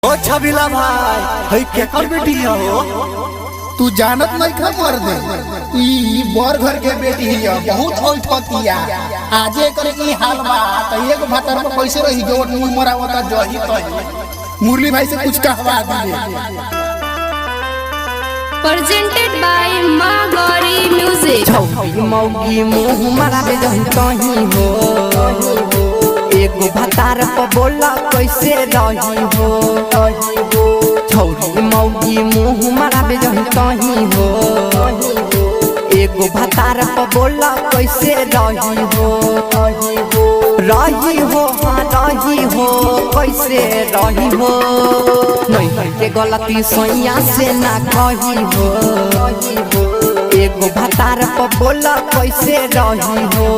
ओ छबिला भाई हई केकर बेटी हो? तू जानत नहीं खा मर दे ई बर घर के बेटी है, बहुत ओठतिया। आजे करे की हाल बा त एक भातर में कैसे रही जो नी मरावता जही तही। मुरली भाई से कुछ कहवा दिए। प्रेजेंटेड बाय मां गौरी म्यूजिक। छौरी मौगी मुंह मराबे जही तही हो, एगो भतार पर बोला कैसे रही हो। छौरी मौगी मुंह मराबे जही तही हो, एगो भतार पर बोला कैसे रही हो। रही हो हाँ रही हो कैसे रही हो, नहीं के गलती सोइया से ना कही हो। एगो भतार पर बोला कैसे रही हो।